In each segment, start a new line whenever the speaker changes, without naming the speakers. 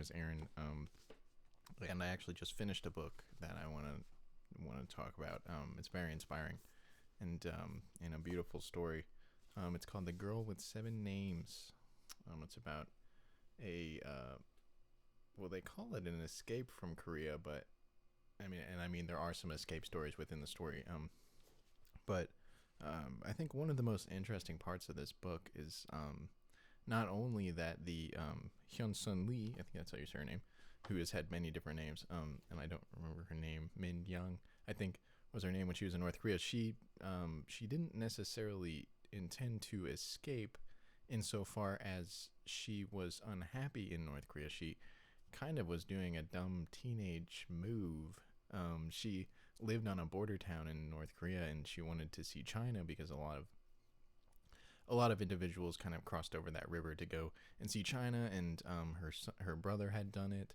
is Aaron, and I actually just finished a book that I want to talk about. It's very inspiring and a beautiful story. It's called The Girl with Seven Names. It's about a well, they call it an escape from Korea, but I mean there are some escape stories within the story. But I think one of the most interesting parts of this book is not only that the Hyun Sun Lee, I think that's how you say her name, who has had many different names, and I don't remember her name, Min Young, I think was her name when she was in North Korea. She didn't necessarily intend to escape insofar as she was unhappy in North Korea. She kind of was doing a dumb teenage move. She lived on a border town in North Korea, and she wanted to see China because a lot of individuals kind of crossed over that river to go and see China, and her brother had done it,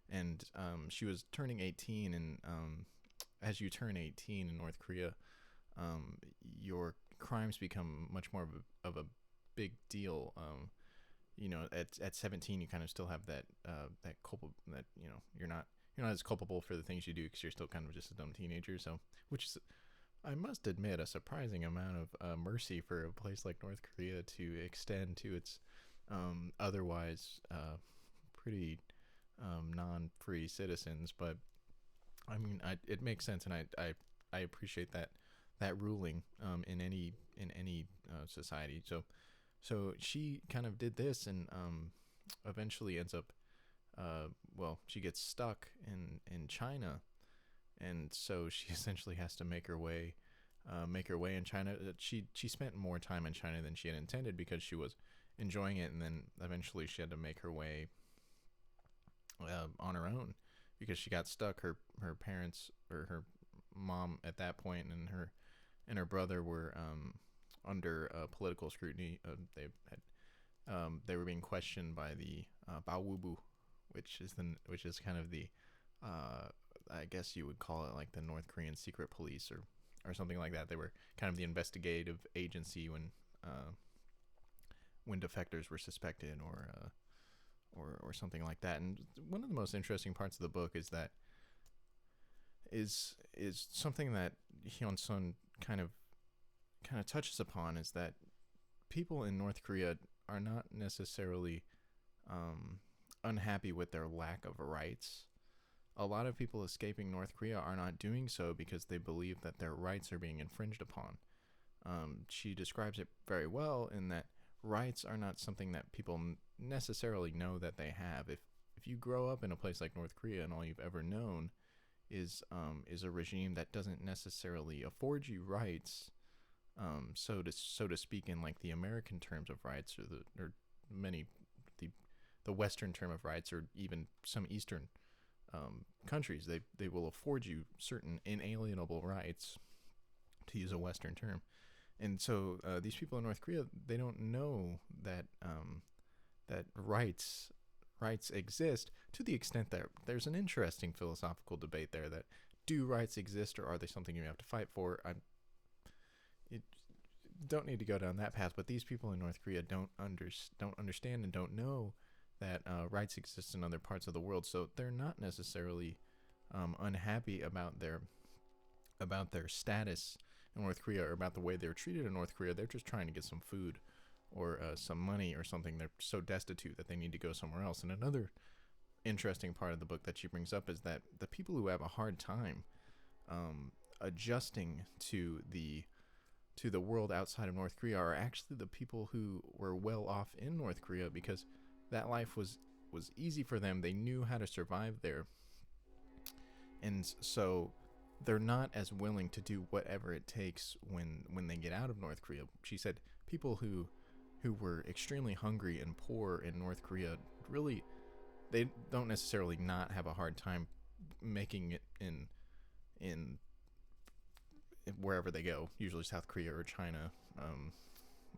and she was turning 18, and as you turn 18 in North Korea, your crimes become much more of a big deal. At 17, you kind of still have that you're not as culpable for the things you do because you're still kind of just a dumb teenager. So, which is, I must admit, a surprising amount of mercy for a place like North Korea to extend to its otherwise pretty non-free citizens. But I mean, it makes sense, and I appreciate that ruling in any society. So she kind of did this, and eventually ends up she gets stuck in China, and so she essentially has to make her way in China. She spent more time in China than she had intended because she was enjoying it, and then eventually she had to make her way on her own because she got stuck. Her parents, or her mom at that point, and her brother were under political scrutiny. They were being questioned by the Baowu, which is kind of the I guess you would call it like the North Korean secret police or something like that. They were kind of the investigative agency when defectors were suspected or something like that. And one of the most interesting parts of the book is that is something that Hyun Sun kind of touches upon, is that people in North Korea are not necessarily unhappy with their lack of rights. A lot of people escaping North Korea are not doing so because they believe that their rights are being infringed upon. She describes it very well in that rights are not something that people necessarily know that they have. If you grow up in a place like North Korea and all you've ever known is a regime that doesn't necessarily afford you rights, so to speak, in like the American terms of rights, or the Western term of rights, or even some Eastern countries, they will afford you certain inalienable rights, to use a Western term. And so these people in North Korea, they don't know that that rights exist, to the extent that there's an interesting philosophical debate there, that do rights exist or are they something you have to fight for? You don't need to go down that path, but these people in North Korea don't understand and don't know that rights exist in other parts of the world, so they're not necessarily unhappy about their status in North Korea or about the way they're treated in North Korea. They're just trying to get some food or some money or something. They're so destitute that they need to go somewhere else. And another interesting part of the book that she brings up is that the people who have a hard time adjusting to the world outside of North Korea are actually the people who were well off in North Korea, because that life was easy for them. They knew how to survive there, and so they're not as willing to do whatever it takes when they get out of North Korea. She said people who were extremely hungry and poor in North Korea, really, they don't necessarily not have a hard time making it in wherever they go, usually South Korea or China,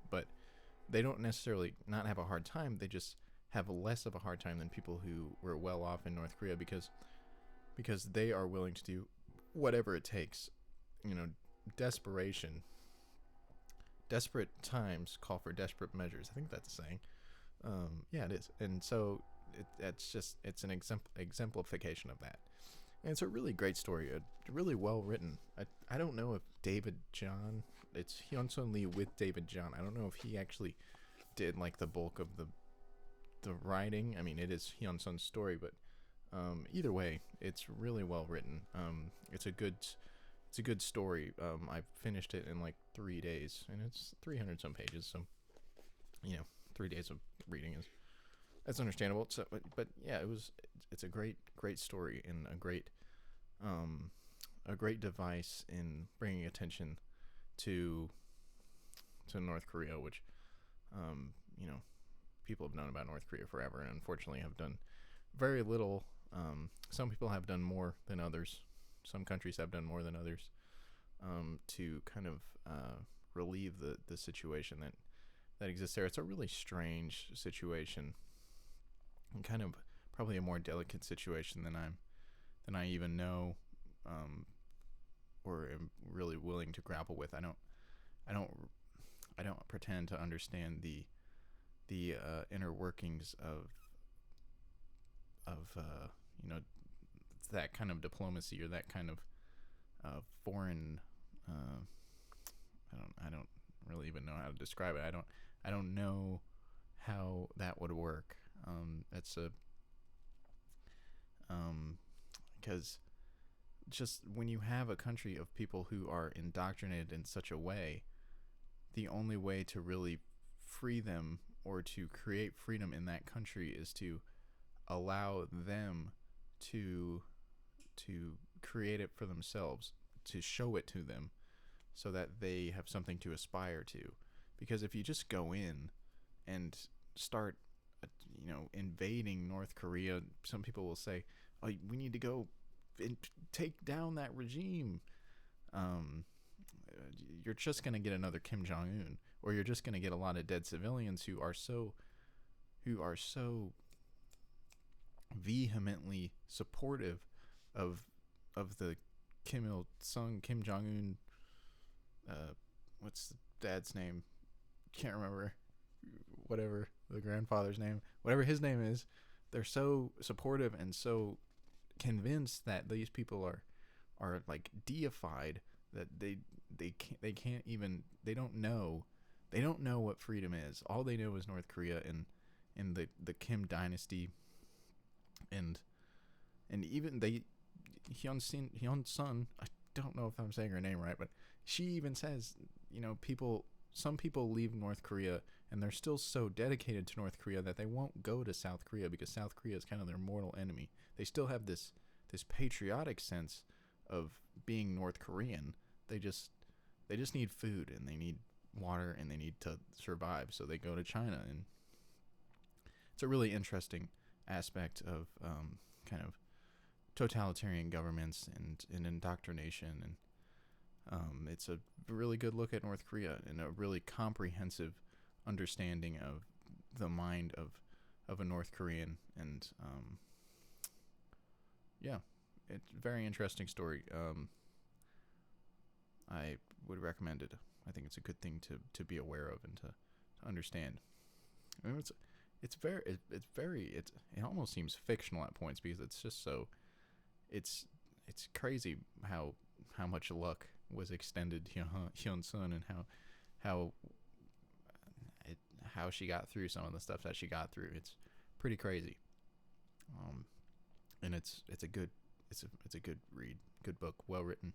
but they don't necessarily not have a hard time. They just have less of a hard time than people who were well off in North Korea, because they are willing to do whatever it takes. Desperate times call for desperate measures. I think that's a saying. Yeah, it is. And so it's an exemplification of that. And it's a really great story, really well written. I don't know if David John, it's Hyun Sun Lee with David John. I don't know if he actually did like the bulk of the writing. I mean, it is Hyun Sun's story, but either way, it's really well written. It's a good story. I finished it in like 3 days, and it's 300 some pages. So, 3 days of reading that's understandable. So, but yeah, it's a great story, and a great device in bringing attention to North Korea, which people have known about North Korea forever, and unfortunately have done very little. Some people have done more than others. Some countries have done more than others to kind of relieve the situation that exists there. It's a really strange situation, and kind of probably a more delicate situation than I even know, or am really willing to grapple with. I don't pretend to understand the inner workings of that kind of diplomacy, or that kind of foreign. I don't really even know how to describe it. I don't know how that would work. Because just when you have a country of people who are indoctrinated in such a way, the only way to really free them, or to create freedom in that country, is to allow them to create it for themselves, to show it to them, so that they have something to aspire to. Because if you just go in and start invading North Korea, some people will say, oh, we need to go and take down that regime. You're just going to get another Kim Jong-un, or you're just going to get a lot of dead civilians who are so vehemently supportive of the Kim Il-sung, Kim Jong-un, what's the dad's name? Can't remember. Whatever the grandfather's name, whatever his name is, they're so supportive and so convinced that these people are like deified, that they can't even, they don't know what freedom is. All they know is North Korea and the Kim dynasty, and even Hyun Sun, I don't know if I'm saying her name right, but she even says, some people leave North Korea and they're still so dedicated to North Korea that they won't go to South Korea, because South Korea is kind of their mortal enemy. They still have this patriotic sense of being North Korean. They just need food, and they need water, and they need to survive, so they go to China. And it's a really interesting aspect of kind of totalitarian governments and indoctrination, and it's a really good look at North Korea, and a really comprehensive understanding of the mind of a North Korean. And it's a very interesting story. I would recommend it. I think it's a good thing to be aware of and to understand. I mean, it almost seems fictional at points, because it's just so, it's crazy how much luck was extended to Hyun Sun, and how she got through some of the stuff that she got through. It's pretty crazy. And it's a good read, good book, well written,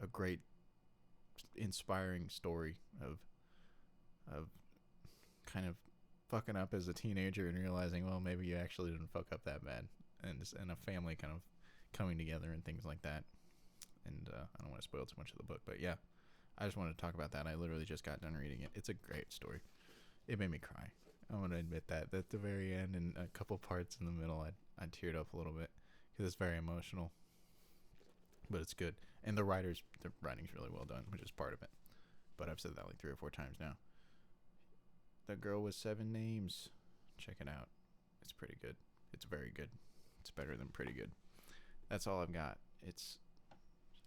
a great inspiring story of kind of fucking up as a teenager and realizing, well, maybe you actually didn't fuck up that bad, and a family kind of coming together and things like that. And I don't want to spoil too much of the book, but yeah, I just wanted to talk about that. I literally just got done reading it. It's a great story. It made me cry. I want to admit that at the very end, and a couple parts in the middle, I teared up a little bit, because it's very emotional. But it's good, and the writing's really well done, which is part of it. But I've said that like 3 or 4 times now. The Girl with 7 Names. Check it out. It's pretty good. It's very good. It's better than pretty good. That's all I've got. It's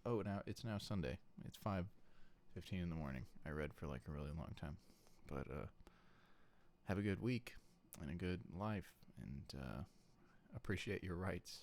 now Sunday. It's 5:15 in the morning. I read for like a really long time. But have a good week and a good life, and appreciate your rights.